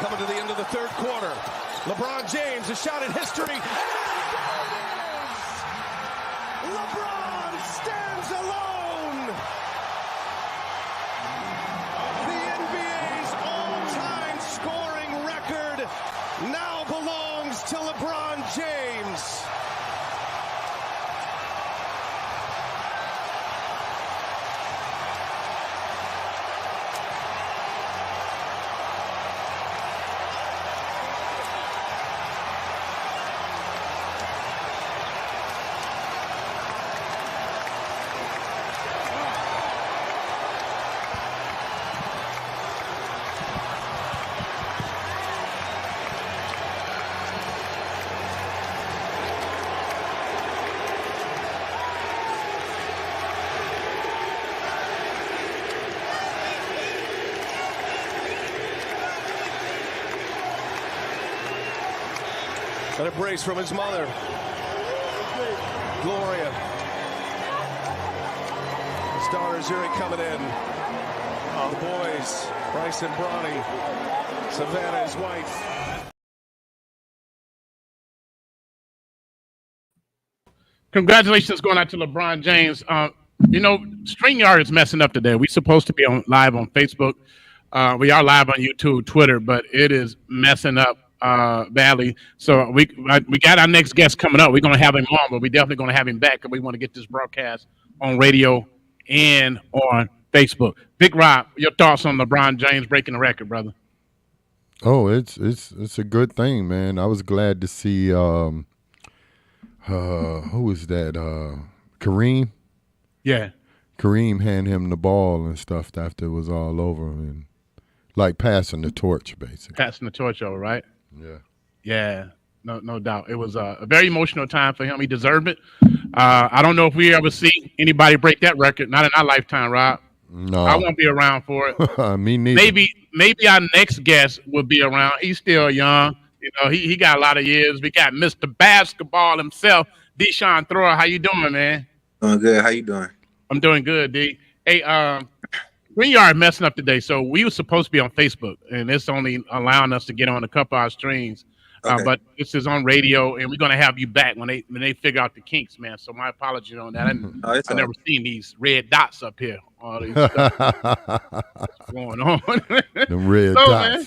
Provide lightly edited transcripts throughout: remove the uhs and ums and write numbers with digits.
Coming to the end of the third quarter. LeBron James, a shot in history. LeBron stands alone. The NBA's all-time scoring record now belongs to LeBron James. An embrace from his mother, Gloria. His daughter Zuri coming in. The boys, Bryce and Bronny. Savannah, his wife. Congratulations going out to LeBron James. StreamYard is messing up today. We're supposed to be live on Facebook. We are live on YouTube, Twitter, but it is messing up badly. So we got our next guest coming up. We're going to have him on, but we're definitely going to have him back because we want to get this broadcast on radio and on Facebook. Big Rob, your thoughts on LeBron James breaking the record, brother? Oh, it's a good thing, man. I was glad to see who was that? Kareem? Yeah. Kareem hand him the ball and stuff after it was all over, and like passing the torch, basically. Passing the torch over, right? Yeah. Yeah, no doubt. It was a very emotional time for him. He deserved it. I don't know if we ever see anybody break that record. Not in our lifetime, Rob. No. I won't be around for it. Me neither. Maybe our next guest will be around. He's still young. You know, he got a lot of years. We got Mr. Basketball himself, DeShaun Thrower. How you doing, man? Doing good. How you doing? I'm doing good, D. Hey, StreamYard messing up today, so we were supposed to be on Facebook, and it's only allowing us to get on a couple of our streams. Okay. But this is on radio, and we're gonna have you back when they figure out the kinks, man. So my apologies on that. I've never seen these red dots up here. All these stuff going on. Them red dots. Man,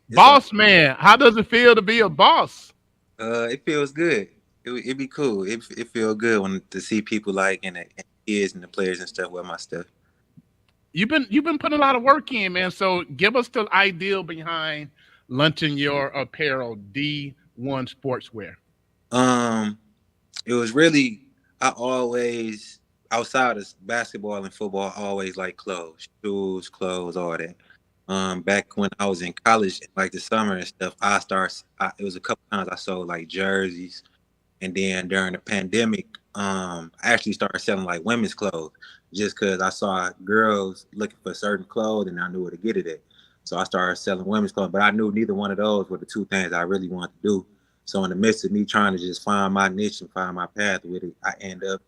boss man, how does it feel to be a boss? It feels good. It'd be cool. It feels good to see people and the kids and the players and stuff with my stuff. You've been putting a lot of work in, man. So give us the idea behind launching your apparel, D1 Sportswear. It was really, I always, outside of basketball and football, I always like clothes, shoes, clothes, all that. Back when I was in college, like the summer and stuff, it was a couple times I sold like jerseys, and then during the pandemic, I actually started selling like women's clothes, just because I saw girls looking for certain clothes and I knew where to get it at. So I started selling women's clothes, but I knew neither one of those were the two things I really wanted to do. So in the midst of me trying to just find my niche and find my path with it, I ended up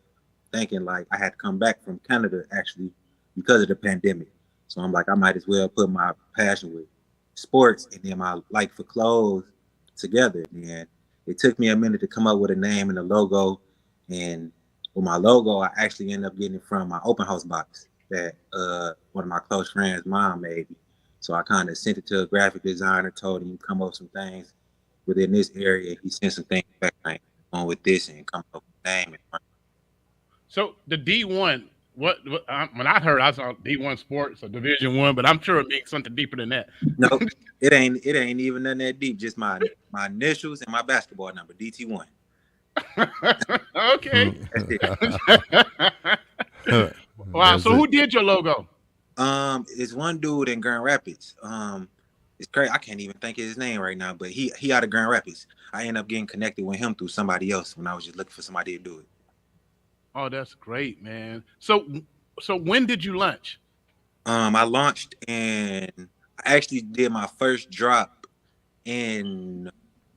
thinking like I had to come back from Canada actually because of the pandemic. So I'm like, I might as well put my passion with sports and then my like for clothes together. And it took me a minute to come up with a name and a logo. And with my logo, I actually ended up getting it from my open house box that one of my close friends' mom made me. So I kind of sent it to a graphic designer, told him come up with some things within this area. He sent some things back like on with this and come up with a name. So the D1, what when I heard, I saw D1 Sports or Division One, but I'm sure it means something deeper than that. No, it ain't even nothing that deep. Just my initials and my basketball number, DT1. Okay. Wow. So who did your logo? It's one dude in Grand Rapids. It's crazy. I can't even think of his name right now, but he out of Grand Rapids. I ended up getting connected with him through somebody else when I was just looking for somebody to do it. Oh, that's great, man. So when did you launch? I launched and I actually did my first drop in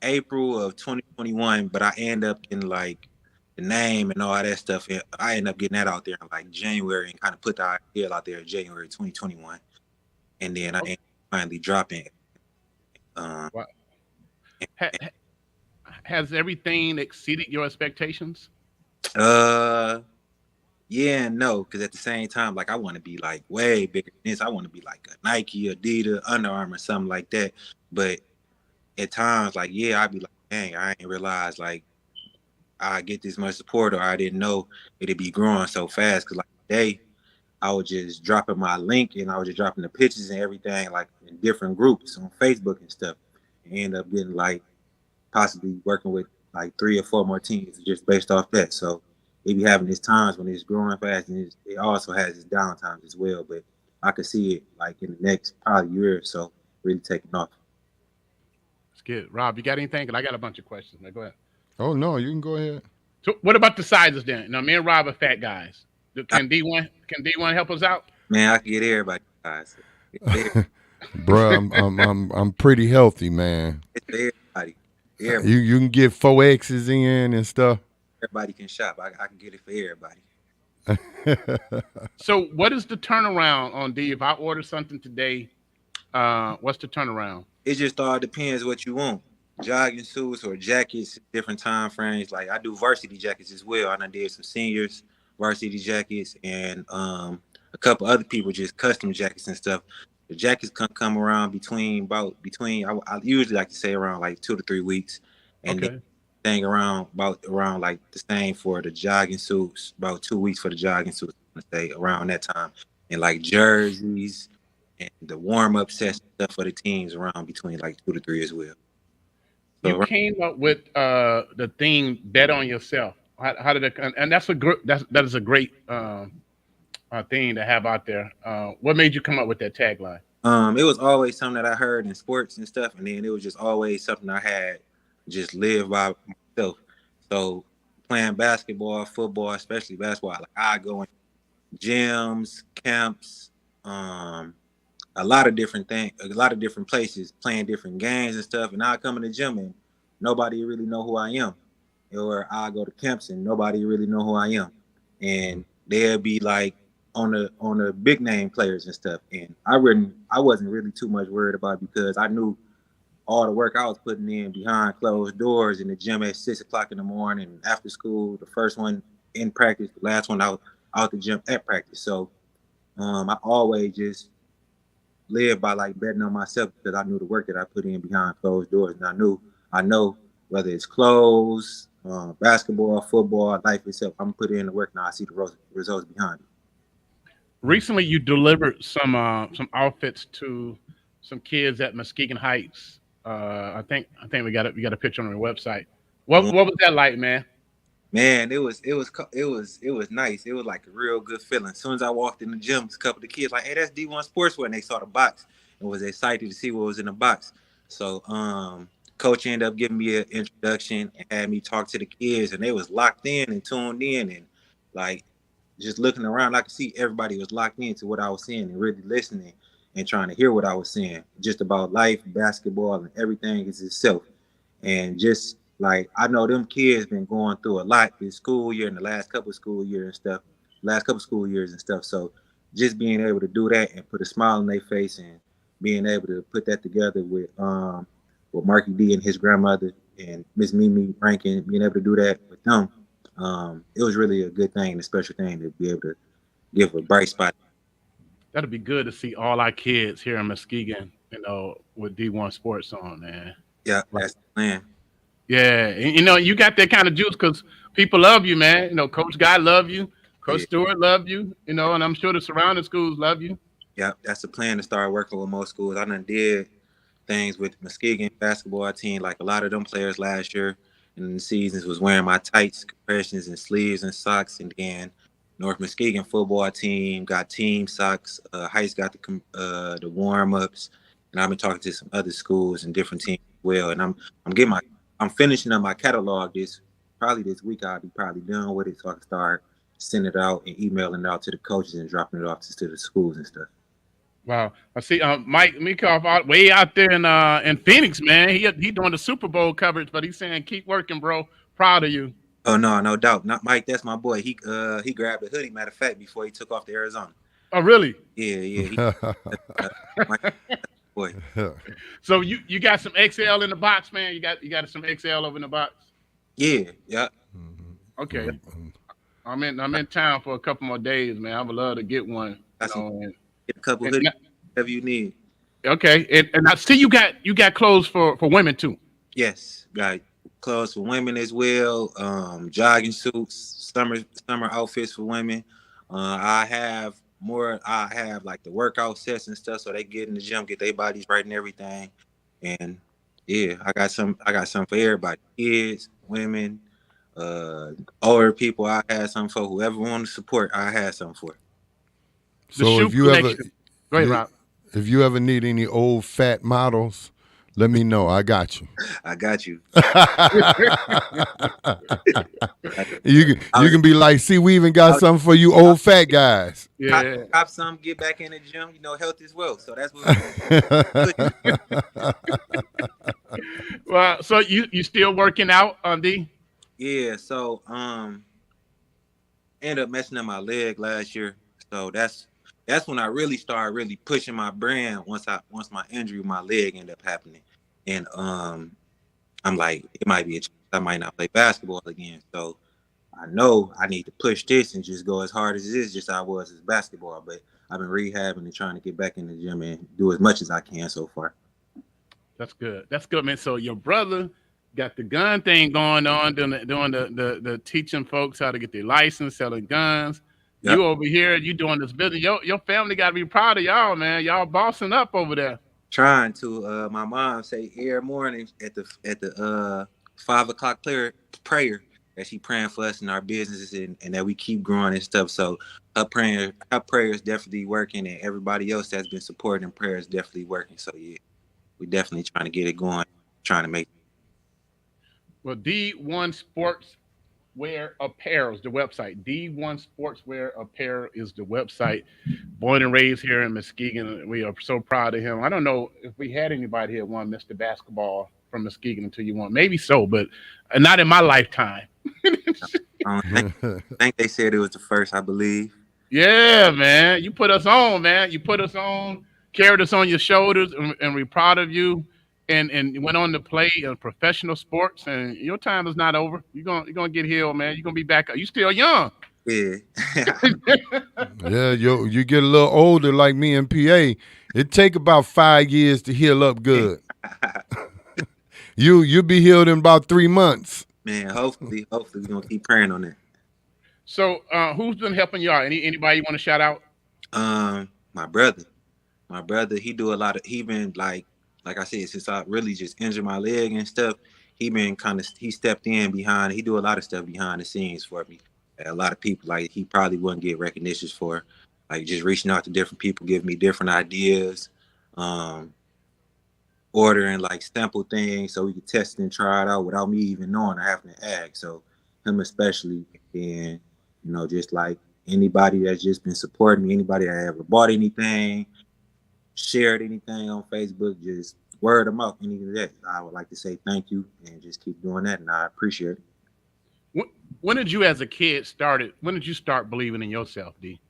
April of 2021, but I ended up in like the name and all that stuff. And I ended up getting that out there in like January and kind of put the idea out there in January 2021. And then I ended up finally dropping Wow. Ha, has everything exceeded your expectations? Yeah and no, because at the same time, like I want to be like way bigger than this. I want to be like a Nike, Adidas, Under Armour, something like that. But at times, like yeah, I'd be like, dang, I ain't realize like I get this much support, or I didn't know it'd be growing so fast. Because like today, I was just dropping my link and I was just dropping the pictures and everything like in different groups on Facebook and stuff, and end up getting like possibly working with like 3 or 4 more teams just based off that. So it be having its times when it's growing fast, and it also has its downtimes as well. But I could see it like in the next probably year or so really taking off. That's good. Rob, you got anything? 'Cause I got a bunch of questions. Now, go ahead. Oh no, you can go ahead. So, what about the sizes then? Now, me and Rob are fat guys. Can D1 help us out? Man, I can get everybody guys. Bruh, I'm pretty healthy, man. It's for everybody. Everybody. You can get 4X's in and stuff. Everybody can shop. I can get it for everybody. So, what is the turnaround on D? If I order something today, what's the turnaround? It just all depends what you want. Jogging suits or jackets, different time frames. Like I do varsity jackets as well. And I did some seniors varsity jackets, and a couple other people just custom jackets and stuff. The jackets come around between I usually like to say around like 2 to 3 weeks, and Okay. thing around like the same for the jogging suits, about 2 weeks for the jogging suits. I say around that time, and like jerseys and the warm up sets and stuff for the teams around between like 2 to 3 as well. You came up with the theme "Bet on Yourself." How did it? And that's that is a great thing to have out there. What made you come up with that tagline? It was always something that I heard in sports and stuff, and then it was just always something I had just lived by myself. So playing basketball, football, especially basketball, like I go in gyms, camps, a lot of different things, a lot of different places, playing different games and stuff. And I come in the gym and nobody really know who I am. Or I go to camps and nobody really know who I am. And they'll be like on the big name players and stuff. And I wasn't really too much worried about it because I knew all the work I was putting in behind closed doors in the gym at 6 o'clock in the morning, after school, the first one in practice, the last one out the gym at practice. So I always just lived by like betting on myself because I knew the work that I put in behind closed doors. And I know whether it's clothes, basketball, football, life itself, I'm putting in the work now. I see the results behind it. Recently, you delivered some outfits to some kids at Muskegon Heights. I think we got a picture on our website. What was that like, man? Man, it was nice. It was like a real good feeling. As soon as I walked in the gym, a couple of the kids like, "Hey, that's D1 Sportswear," and they saw the box and was excited to see what was in the box. So, coach ended up giving me an introduction and had me talk to the kids, and they was locked in and tuned in, and like just looking around, I could see everybody was locked into what I was saying and really listening and trying to hear what I was saying, just about life, basketball, and everything is itself, and just. Like, I know them kids been going through a lot this school year and the last couple of school years and stuff. So just being able to do that and put a smile on their face and being able to put that together with Marky D and his grandmother and Miss Mimi Rankin, being able to do that with them, it was really a good thing, a special thing to be able to give a bright spot. That'd be good to see all our kids here in Muskegon, with D1 Sports on, man. Yeah, that's the plan. Yeah, and, you got that kind of juice because people love you, man. Coach Guy love you, Coach Stewart love you, and I'm sure the surrounding schools love you. Yeah, that's the plan to start working with most schools. I done did things with Muskegon basketball team, like a lot of them players last year in the seasons was wearing my tights, compressions, and sleeves and socks. And then North Muskegon football team got team socks. Heights got the warm ups, and I've been talking to some other schools and different teams as well. And I'm finishing up my catalog this week. I'll be probably done with it, so I can start sending it out and emailing it out to the coaches and dropping it off to the schools and stuff. Wow, I see. Mike Meekoff way out there in Phoenix, man. He doing the Super Bowl coverage, but he's saying keep working, bro. Proud of you. Oh no doubt. Not Mike. That's my boy. He grabbed a hoodie. Matter of fact, before he took off to Arizona. Oh really? Yeah. Mike, boy. So you got some XL in the box, man. You got some XL over in the box. Yeah. Okay, I'm in town for a couple more days, man. I would love to get one. You Got some know, get a couple and hoodies, whatever you need. okay, and I see you got clothes for women too. Yes, got clothes for women as well. Jogging suits, summer outfits for women. I have more. I have like the workout sets and stuff, so they get in the gym, get their bodies right and everything. And yeah, I got some. I got some for everybody: kids, women, uh, older people. I had some for whoever wanted to support. I had some for. The So shoe collection. Go ahead, Rob. if you ever need any old fat models, let me know. I got you. I got you. You can be like, see, we even I got was, something for you old fat guys. Yeah. cop some, get back in the gym. You know, health is wealth. So that's what we Well, so you still working out, D? Yeah, so ended up messing up my leg last year. So that's when I really started really pushing my brand once my injury with my leg ended up happening. And I'm like, it might be a chance I might not play basketball again. So I know I need to push this and just go as hard as it is, just how I was as basketball. But I've been rehabbing and trying to get back in the gym and do as much as I can so far. That's good. That's good, man. So your brother got the gun thing going on, doing the teaching folks how to get their license, selling guns. Yep. You over here, you doing this business. Your family got to be proud of y'all, man. Y'all bossing up over there. Trying to my mom say every morning at the 5 o'clock prayer that she praying for us in our businesses and that we keep growing and stuff. So her prayer is definitely working, and everybody else that's been supporting prayer is definitely working. So yeah, we definitely trying to get it going, trying to make. Well, D1 Sportswear Apparel is the website. D1 Sportswear Apparel is the website. Born and raised here in Muskegon. We are so proud of him. I don't know if we had anybody here won Mr. Basketball from Muskegon until you won. Maybe so, but not in my lifetime. I think they said it was the first, I believe. Yeah, man. You put us on, man. You put us on, carried us on your shoulders, and we're proud of you. And went on to play professional sports, and your time is not over. You're gonna get healed, man. You're gonna be back. You still young. Yeah. Yeah, you get a little older like me in PA. It take about 5 years to heal up good. You'll be healed in about 3 months. Man, hopefully we're gonna keep praying on that. So who's been helping y'all? Anybody you want to shout out? My brother, he do a lot of, he been like I said, since I really just injured my leg and stuff, he stepped in behind. He do a lot of stuff behind the scenes for me. A lot of people like he probably wouldn't get recognition for, like just reaching out to different people, giving me different ideas, ordering like sample things so we could test and try it out without me even knowing or having to ask. So him especially, and just like anybody that's just been supporting me, anybody that ever bought anything, shared anything on Facebook, just word them out, any of that. I would like to say thank you and just keep doing that, and I appreciate it. When did you, as a kid, when did you start believing in yourself, D?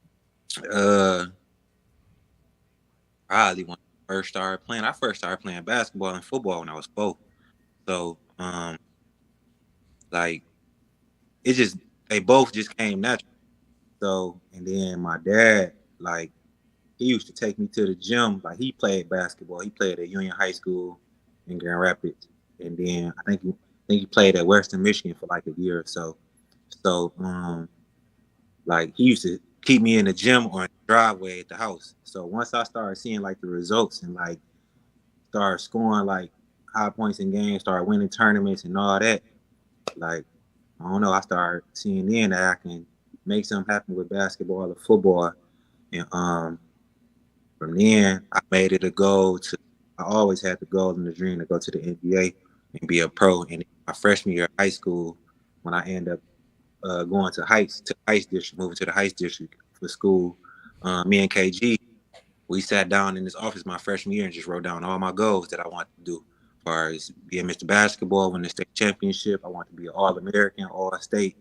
Probably when I first started playing basketball and football when I was 4. So, like, they both just came natural. So, and then my dad, like, he used to take me to the gym. Like, he played basketball. He played at Union High School in Grand Rapids, and then I think he played at Western Michigan for like a year or so. So, like, he used to keep me in the gym or in the driveway at the house. So once I started seeing like the results and like started scoring like high points in games, started winning tournaments and all that, like, I don't know, I started seeing then that I can make something happen with basketball or football. And from then, I made it a goal I always had the goal and the dream to go to the NBA and be a pro. And my freshman year of high school, when I ended up going to Heights District, moving to the Heights District for school, me and KG, we sat down in this office my freshman year and just wrote down all my goals that I wanted to do. As far as being Mr. Basketball, winning the state championship, I want to be an All-American, All-State.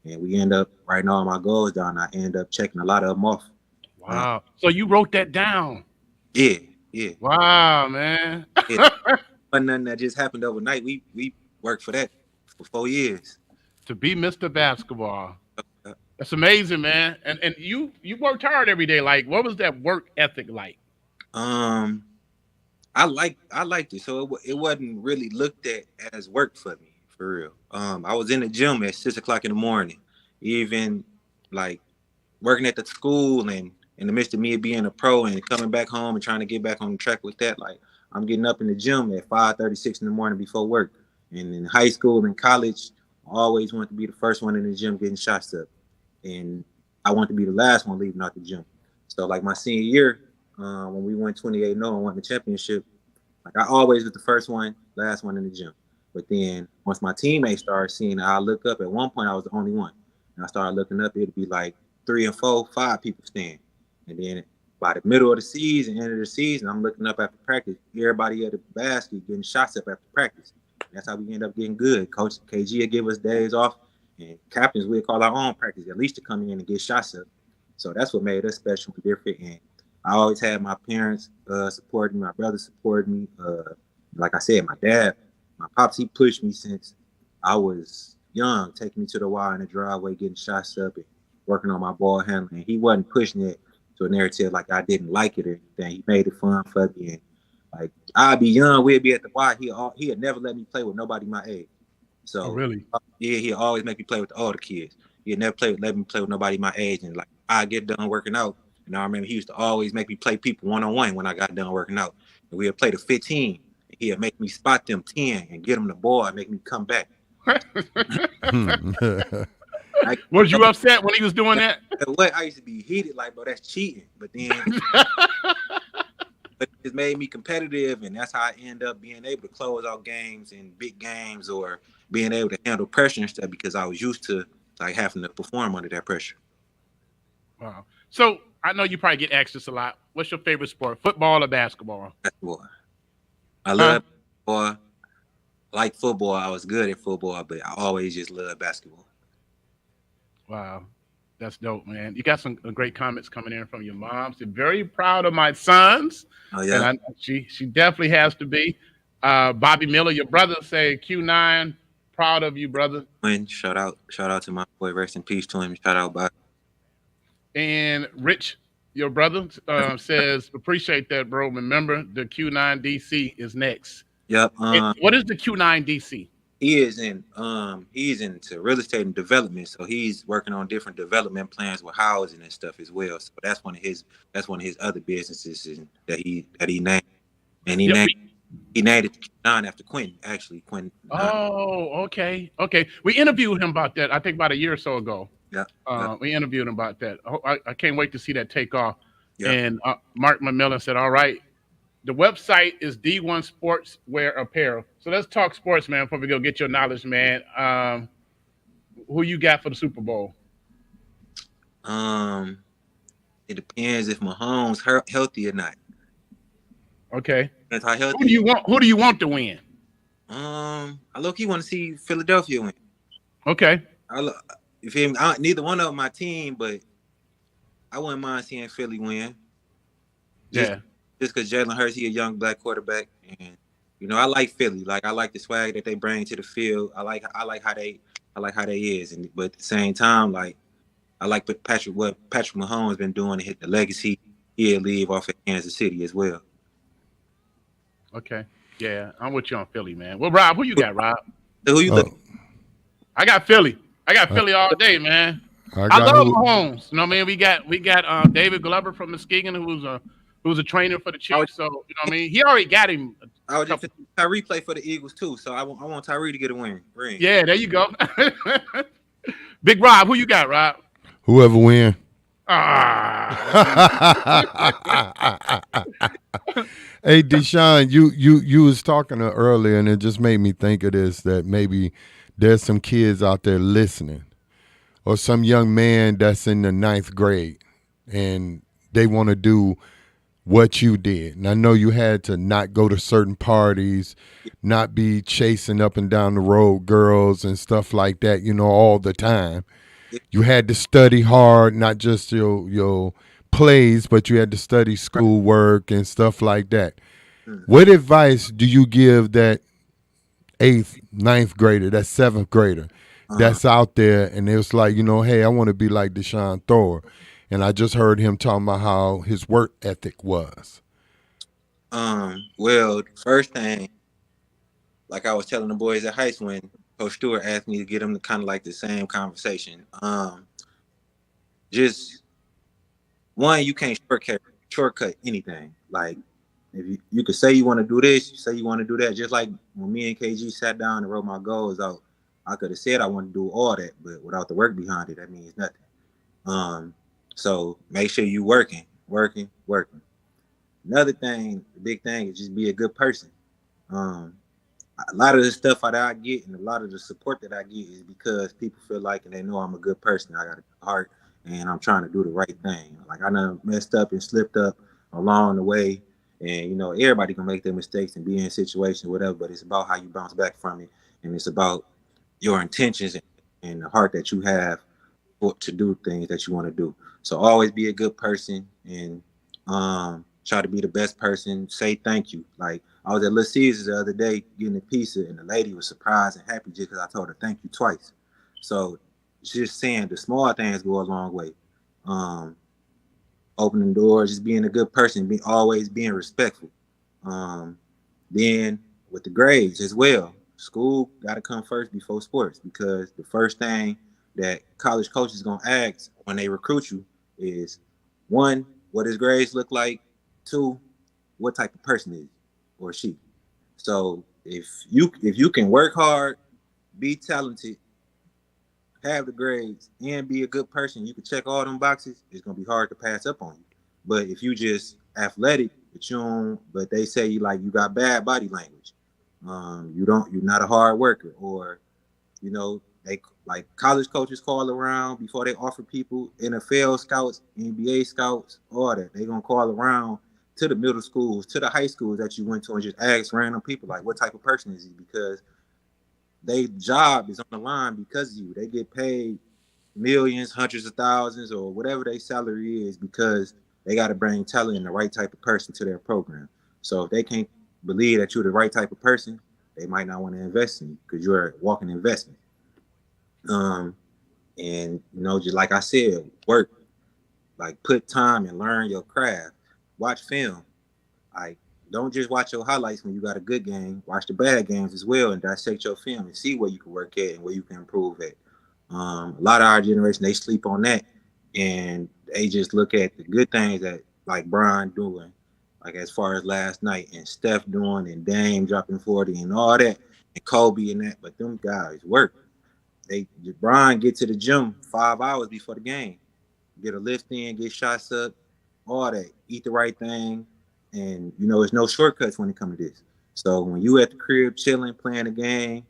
And we end up writing all my goals down. I end up checking a lot of them off. Wow. So you wrote that down? Yeah. Yeah. Wow, man. Yeah. Wasn't nothing that just happened overnight. We worked for that for 4 years. To be Mr. Basketball. Uh, That's amazing, man. And you worked hard every day. Like, what was that work ethic like? Um, I liked it, so it wasn't really looked at as work for me, for real. I was in the gym at 6 o'clock in the morning, even like working at the school, and in the midst of me being a pro and coming back home and trying to get back on the track with that, like I'm getting up in the gym at 5:36 in the morning before work. And in high school and college, I always wanted to be the first one in the gym getting shots up, and I wanted to be the last one leaving out the gym. So like my senior year, when we went 28-0 and won the championship, like I always was the first one, last one in the gym. But then once my teammates started seeing, I look up. At one point, I was the only one, and I started looking up. It'd be like 3 and 4, 5 people stand, and then by the middle of the season, end of the season, I'm looking up after practice. Everybody at the basket getting shots up after practice. That's how we end up getting good. Coach KG would give us days off, and captains would call our own practice at least to come in and get shots up. So that's what made us special and different. And I always had my parents supporting me, my brother supported me. Like I said, my dad, my pops, he pushed me since I was young, taking me to the wire in the driveway, getting shots up and working on my ball handling. He wasn't pushing it to a narrative like I didn't like it or anything. He made it fun for me. And like I'd be young, we'd be at the Y. He'd never let me play with nobody my age. So Oh, really? Yeah, he'd always make me play with the older kids. He'd never let me play with nobody my age. And like I get done working out, and I remember he used to always make me play people 1-on-1 when I got done working out. And we'd play the 15. He'd make me spot them 10 and get them the ball and make me come back. Was you upset when he was doing that? What I used to be heated, like, bro, that's cheating. But then but it made me competitive, and that's how I end up being able to close out games and big games, or being able to handle pressure and stuff, because I was used to like having to perform under that pressure. Wow. So I know you probably get asked this a lot. What's your favorite sport, football or basketball? Basketball. I love basketball. Like football, I was good at football, but I always just loved basketball. Wow. That's dope, man. You got some great comments coming in from your mom. She's very proud of my sons. Oh, yeah. And she definitely has to be. Bobby Miller, your brother, say Q9, proud of you, brother. Shout out to my boy. Rest in peace to him. Shout out, Bobby. And Rich, your brother, says, appreciate that, bro. Remember, the Q9 DC is next. Yep. What is the Q9 DC? He's into real estate and development, so he's working on different development plans with housing and stuff as well. So that's one of his other businesses that he named, and he named it Q9 after Quentin. Actually, Quentin. Oh, okay. We interviewed him about that. I think about a year or so ago. Yeah. We interviewed him about that. I can't wait to see that take off. Yeah. And Mark McMillan said, all right, the website is D1 Sportswear Apparel. So let's talk sports, man, before we go get your knowledge, man. Who you got for the Super Bowl? It depends if Mahomes healthy or not. Okay. That's how healthy. Who do you want to win? I low-key want to see Philadelphia win. Okay. Neither one of them my team, but I wouldn't mind seeing Philly win. Just because Jalen Hurts, he a young black quarterback, and I like Philly. Like I like the swag that they bring to the field. I like how they is, but at the same time, like I like what Patrick Mahomes been doing to hit the legacy he'll leave off at Kansas City as well. Okay, yeah, I'm with you on Philly, man. Well, Rob, who you got, Rob? Who you look? I got Philly. I got Philly all day, man. I love Mahomes. You know what I mean? We got David Glover from Muskegon, who's a trainer for the Chiefs. So you know what I mean? He already got him. I was just Tyree play for the Eagles too, so I want Tyree to get a ring. Yeah, there you go. Big Rob, who you got, Rob? Whoever win. Hey, DeShaun, you was talking earlier, and it just made me think of this, that maybe there's some kids out there listening, or some young man that's in the 9th grade, and they want to do what you did. And I know you had to not go to certain parties, not be chasing up and down the road girls and stuff like that, all the time. You had to study hard, not just your plays, but you had to study schoolwork and stuff like that. Mm. What advice do you give that eighth, ninth grader, that seventh grader Uh, that's out there and it was like, hey, I want to be like DeShaun Thor. And I just heard him talking about how his work ethic was. well, first thing, like I was telling the boys at high school when Coach Stewart asked me to get them to kind of like the same conversation. Just one, you can't shortcut anything. Like if you could say you want to do this, you say you want to do that. Just like when me and KG sat down and wrote my goals out, I could have said I want to do all that, but without the work behind it, that means nothing. Um, so make sure you working. Another thing, the big thing is just be a good person. Um, a lot of the stuff that I get and a lot of the support that I get is because people feel like and they know I'm a good person. I got a good heart and I'm trying to do the right thing. Like I done messed up and slipped up along the way. And everybody can make their mistakes and be in situations, whatever, but it's about how you bounce back from it. And it's about your intentions and the heart that you have to do things that you want to do. So always be a good person and try to be the best person. Say thank you. Like I was at Little Caesars the other day getting a pizza, and the lady was surprised and happy just because I told her thank you twice. So just saying the small things go a long way. Um, Opening doors, just being a good person, always being respectful. Um, then with the grades as well, school got to come first before sports because the first thing that college coaches gonna ask when they recruit you is one, what his grades look like, two, what type of person is he or she. So if you can work hard, be talented, have the grades, and be a good person, you can check all them boxes. It's gonna be hard to pass up on you. But if you just athletic, but they say you got bad body language. You're not a hard worker, or they like college coaches call around before they offer people NFL scouts, NBA scouts, all that. They gonna call around to the middle schools, to the high schools that you went to, and just ask random people like, what type of person is he? Because their job is on the line because of you. They get paid millions, hundreds of thousands, or whatever their salary is because they got to bring talent and the right type of person to their program. So if they can't believe that you're the right type of person, they might not want to invest in you because you're a walking investment. Um, and just like I said, work, like put time and learn your craft. Watch film. Like don't just watch your highlights when you got a good game. Watch the bad games as well and dissect your film and see where you can work at and where you can improve at. A lot of our generation they sleep on that and they just look at the good things that like Brian doing, like as far as last night and Steph doing and Dame dropping 40 and all that and Kobe and that. But them guys work. Brian get to the gym 5 hours before the game, get a lift in, get shots up, all that, eat the right thing, and there's no shortcuts when it comes to this. So when you at the crib chilling, playing the game,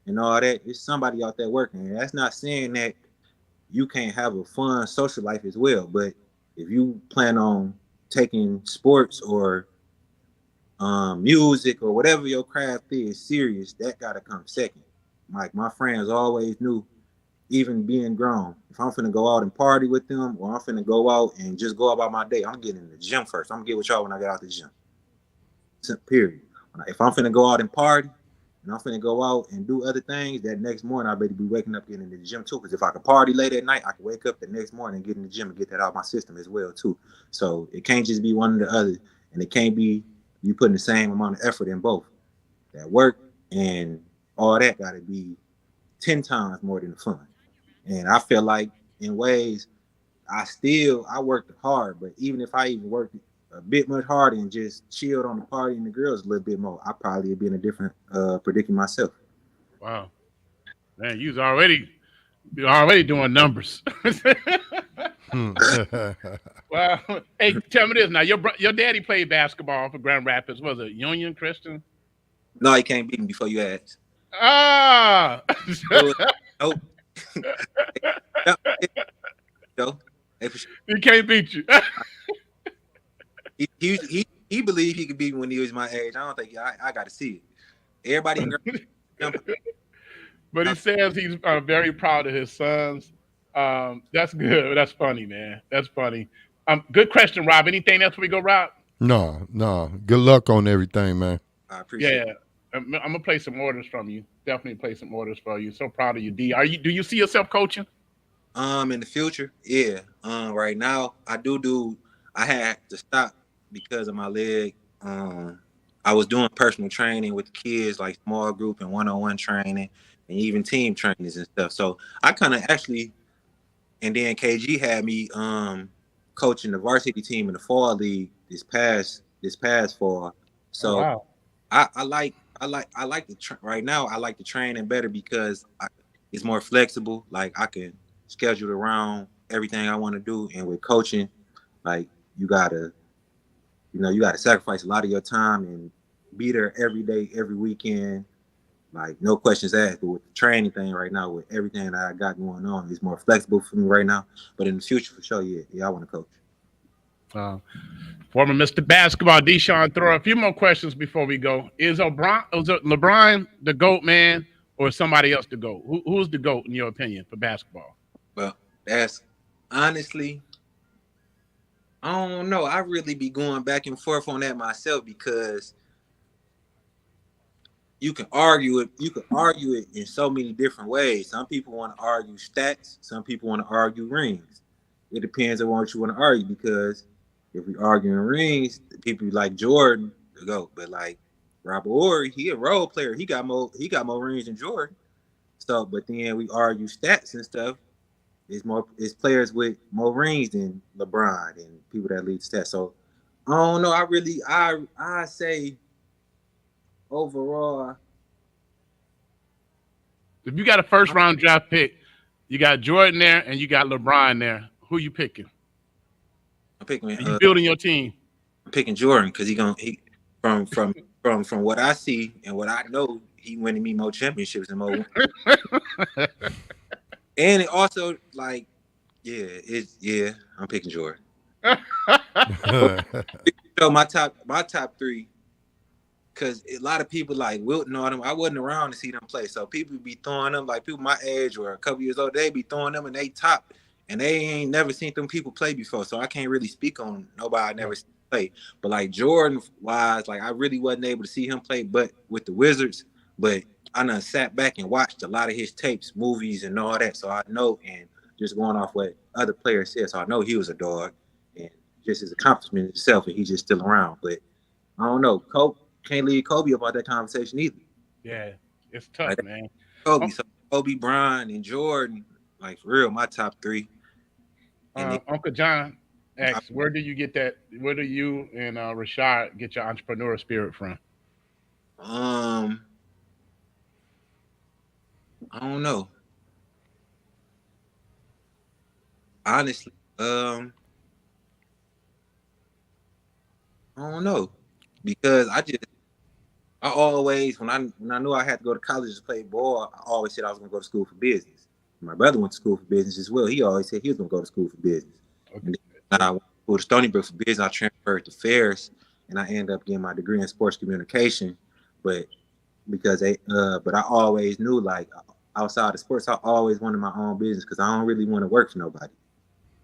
and all that, it's somebody out there working. And that's not saying that you can't have a fun social life as well, but if you plan on taking sports or music or whatever your craft is serious, that gotta come second. Like my friends always knew, even being grown, if I'm finna go out and party with them or I'm finna go out and just go about my day, I'm getting in the gym first. I'm gonna get with y'all when I get out the gym. Period. If I'm finna go out and party and I'm finna go out and do other things, that next morning I better be waking up getting in the gym too. Because if I can party late at night, I can wake up the next morning and get in the gym and get that out of my system as well too. So it can't just be one or the other, and it can't be you putting the same amount of effort in both. That work and all that got to be 10 times more than the fun. And I feel like in ways I worked hard, but even if I even worked a bit much harder and just chilled on the party and the girls a little bit more, I probably would be in a different predicament myself. Wow, man, you're already doing numbers. Well, hey, tell me this now. Your daddy played basketball for Grand Rapids. Was it Union Christian? No, you can't beat me before you ask. Ah, Nope. Yep. Joe. he can't beat you. He believed he could beat me when he was my age. I don't think I got to see it. Everybody in But he says he's very proud of his sons. That's good. That's funny, man. That's funny. Good question, Rob. Anything else we go, Rob? No. Good luck on everything, man. I appreciate Yeah. it. I'm gonna place some orders from you. Definitely place some orders for you. So proud of you, D. Do you see yourself coaching? In the future, yeah. Right now, I had to stop because of my leg. I was doing personal training with the kids, like small group and one-on-one training, and even team trainings and stuff. So I kind of actually, and then KG had me coaching the varsity team in the fall league this past fall. Oh So wow. I like right now. I like the training better because it's more flexible. Like I can schedule around everything I want to do, and with coaching, like you gotta, you gotta sacrifice a lot of your time and be there every day, every weekend. Like no questions asked. But with the training thing right now, with everything that I got going on, it's more flexible for me right now. But in the future, for sure, yeah, I want to coach. Uh, Former Mr. Basketball, DeShaun, throw a few more questions before we go. Is LeBron the GOAT, man, or somebody else the GOAT? Who's the GOAT in your opinion for basketball? Well, that's honestly, I don't know. I really be going back and forth on that myself because you can argue it. You can argue it in so many different ways. Some people want to argue stats. Some people want to argue rings. It depends on what you want to argue because if we arguing rings, people like Jordan to go, but like Robert Horry, he a role player. He got more rings than Jordan. So, but then we argue stats and stuff. It's players with more rings than LeBron and people that lead stats. So I don't know. I say overall. If you got a first round draft pick, you got Jordan there and you got LeBron there. Who you picking? I'm picking. Are you building your team? I'm picking Jordan because he from what I see and what I know, he winning me more championships and more. And it also like, I'm picking Jordan. So my top three, because a lot of people like Wilton on them. I wasn't around to see them play, so people be throwing them like people my age or a couple years old. They be throwing them and they top, and they ain't never seen them people play before. So I can't really speak on nobody I never seen play. But like Jordan wise, like I really wasn't able to see him play, but with the Wizards. But I done sat back and watched a lot of his tapes, movies, and all that. So I know, and just going off what other players said, so I know he was a dog, and just his accomplishment itself, and he's just still around. But I don't know, Kobe can't leave Kobe about that conversation either. Yeah, it's tough, like, man. So Kobe, Bryant, and Jordan, like for real, my top three. Uncle John asks, where do you get that? Where do you and Rashad get your entrepreneur spirit from? I don't know. Honestly, I don't know because I always when I knew I had to go to college to play ball, I always said I was gonna go to school for business. My brother went to school for business as well. He always said he was gonna go to school for business. Okay. And then I went to Stony Brook for business. I transferred to Ferris, and I ended up getting my degree in sports communication. But I always knew like outside of sports, I always wanted my own business because I don't really want to work for nobody.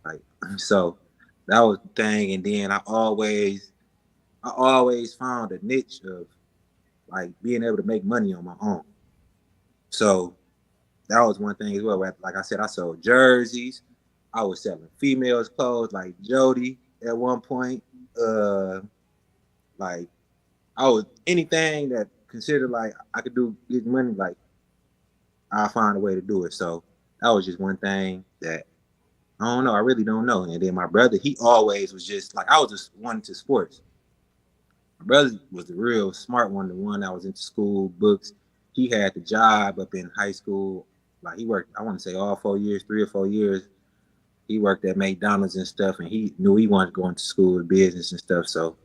Like so, that was the thing. And then I always found a niche of like being able to make money on my own. So that was one thing as well. Like I said, I sold jerseys. I was selling females' clothes like Jody at one point. Like I was anything that considered like I could get money, like I found a way to do it. So that was just one thing that I don't know. I really don't know. And then my brother, he always was just like, I was just one into sports. My brother was the real smart one, the one that was into school, books. He had the job up in high school. Like he worked, I want to say 3 or 4 years. He worked at McDonald's and stuff, and he knew he wanted to go into school and business and stuff. So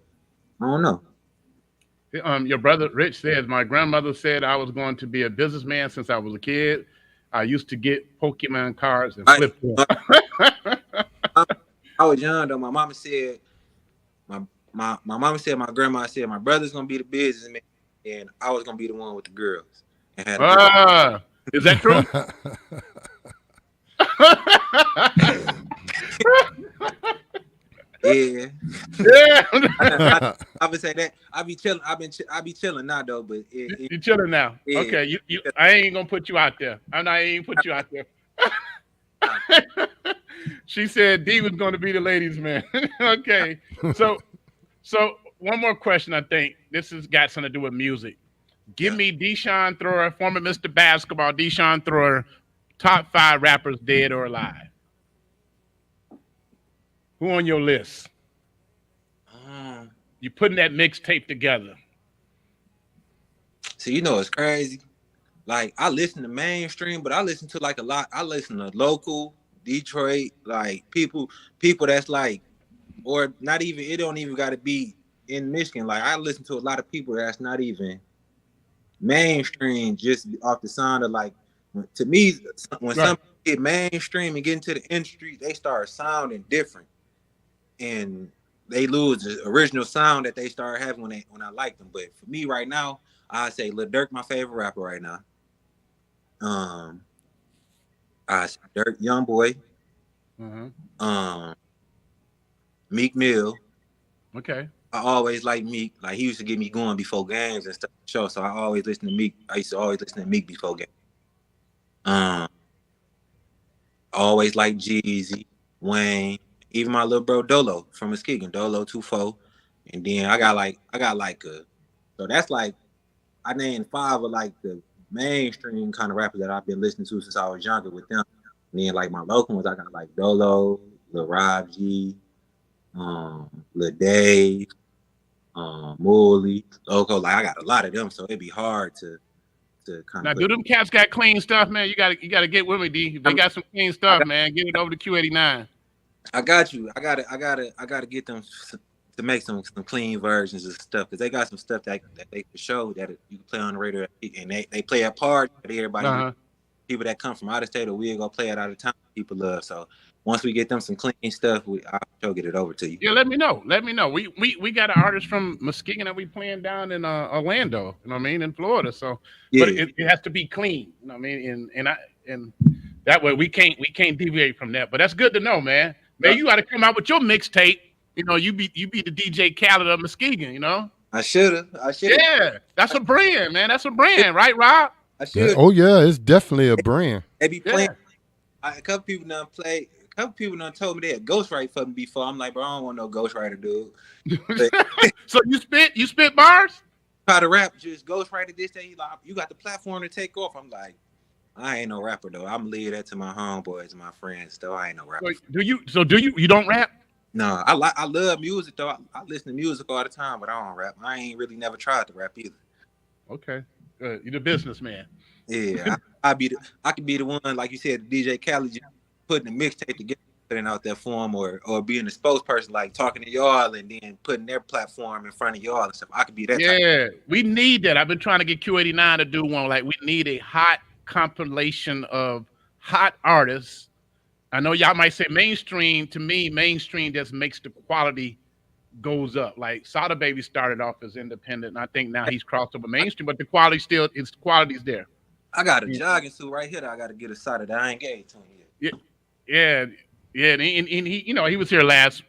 I don't know. Your brother Rich says, my grandmother said I was going to be a businessman since I was a kid. I used to get Pokemon cards and flip them. I was young though. My mama said, my mama said, my grandma said, my brother's gonna be the businessman, and I was gonna be the one with the girls. And had is that true? Yeah. Yeah. I would say that. I be chilling. I be chilling now though, but You chilling now? yeah. Okay, I ain't gonna put you out there. I ain't put you out there. She said D was gonna be the ladies' man. Okay, so one more question. I think this has got something to do with music. Give me DeShaun Thrower, former Mr. Basketball, DeShaun Thrower, top 5 rappers dead or alive. Who on your list? You putting that mixtape together. So you know it's crazy. Like I listen to mainstream, but I listen to like a lot. I listen to local Detroit, like people that's like, or not even. It don't even got to be in Michigan. Like I listen to a lot of people that's not even mainstream, just off the sound of like. To me, when some get mainstream and get into the industry, they start sounding different, and they lose the original sound that they start having when I like them. But for me right now, I say Lil Durk my favorite rapper right now. I say Durk, Youngboy, Meek Mill. Okay. I always like Meek. Like he used to get me going before games and stuff. So I always listen to Meek. I used to always listen to Meek before games. I always like Jeezy, Wayne, even my little bro Dolo from Muskegon, Dolo 2-4. And then I got like so that's like I named 5 of like the mainstream kind of rappers that I've been listening to since I was younger with them. And then like my local ones, I got like Dolo, Lil Rob G, Lil Dave, Mooley, Loco. Like I got a lot of them, so it'd be hard to kind now, of. do them cats got clean stuff, man? You gotta get with me, D. If they got some clean stuff, man, get it over to Q89. I got you. I gotta get them to make some clean versions of stuff because they got some stuff that they can show that you can play on the radio and they play a part that everybody people that come from out of state or we'll go play it out of town people love. So once we get them some clean stuff, I'll sure get it over to you. Yeah, let me know. We got an artist from Muskegon that we playing down in Orlando. You know what I mean, in Florida. So, but it has to be clean. You know what I mean, and that way we can't deviate from that. But that's good to know, man. Man, you got to come out with your mixtape. You know, you be the DJ Khaled of Muskegon. You know. I should. Yeah, that's a brand, man. That's a brand, right, Rob? I should. Oh yeah, it's definitely a brand. They be playing. A couple people done played. A couple people done told me they had ghostwrite for me before. I'm like, bro, I don't want no ghostwriter, dude. So you spit bars? Try to rap, just ghostwriter this day. Like, you got the platform to take off. I'm like, I ain't no rapper though. I'm leave that to my homeboys and my friends though. I ain't no rapper. Do you don't rap? No, I love music though. I listen to music all the time, but I don't rap. I ain't really never tried to rap either. Okay, you're the businessman. Yeah, I could be the one, like you said, DJ Khaled, just putting the mixtape together, putting out that form, or being a spokesperson, like talking to y'all and then putting their platform in front of y'all and stuff. I could be that. Yeah, we need that. I've been trying to get Q89 to do one. Like we need a hot compilation of hot artists. I know y'all might say mainstream. To me, mainstream just makes the quality goes up. Like Sada Baby started off as independent, and I think now he's crossed over mainstream, but the quality's there. I got a jogging suit right here that I got to get a side that I ain't gave to him yet. Yeah. And he, you know, he was here last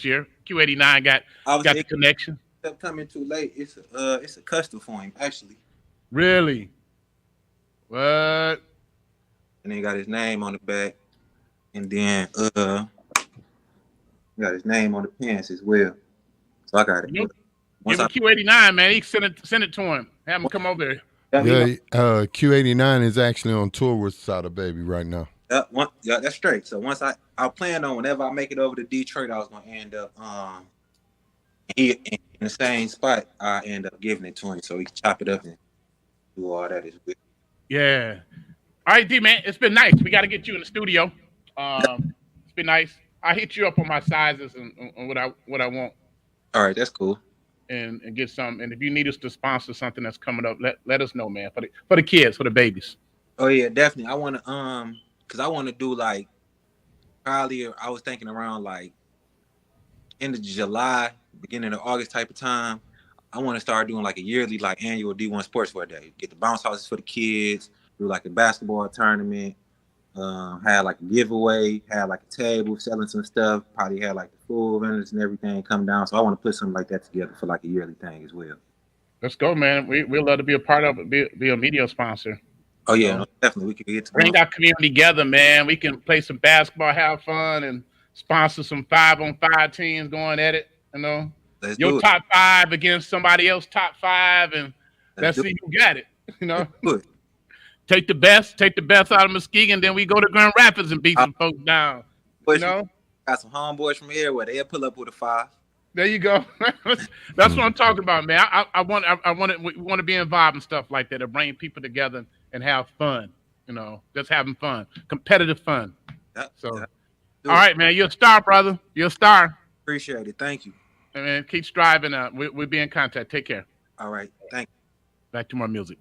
year. Q89 got the connection. Coming too late. It's a custom for him actually. Really? What? And then he got his name on the back, and then got his name on the pants as well. So I got it. Give him Q89, man. He send it to him. Have him come over here. Yeah, Q89 is actually on tour with Sada Baby right now. Yeah, that's straight. So once I plan on whenever I make it over to Detroit, I was gonna end up in the same spot. I end up giving it to him so he can chop it up and do all that as well. Yeah. All right, D man, it's been nice. We got to get you in the studio. It's been nice. I hit you up on my sizes and what I want. All right, that's cool. And get some. And if you need us to sponsor something that's coming up, let us know, man. For the kids, for the babies. Oh yeah, definitely. I want to because I want to do like probably I was thinking around like end of July, beginning of August type of time. I want to start doing like a yearly like annual D1 Sportswear Day. Get the bounce houses for the kids. Do like a basketball tournament. Had like a giveaway, had like a table selling some stuff, probably had like the food vendors and everything come down. So I want to put something like that together for like a yearly thing as well. Let's go, man. We'd love to be a part of it, be a media sponsor. Oh yeah, no, definitely. We can get to bring our community together, man. We can play some basketball, have fun, and sponsor some 5-on-5 teams going at it. You know, your top 5 against somebody else top 5, and let's see who got it. You know, take the best out of Muskegon, then we go to Grand Rapids and beat some folks down. You know, got some homeboys from here where they'll pull up with a 5. There you go. That's what I'm talking about, man. We want to be involved in stuff like that to bring people together and have fun. You know, just having fun, competitive fun. All right, man. You're a star, brother. You're a star. Appreciate it. Thank you. And man, keep striving. We'll be in contact. Take care. All right. Thank you. Back to more music.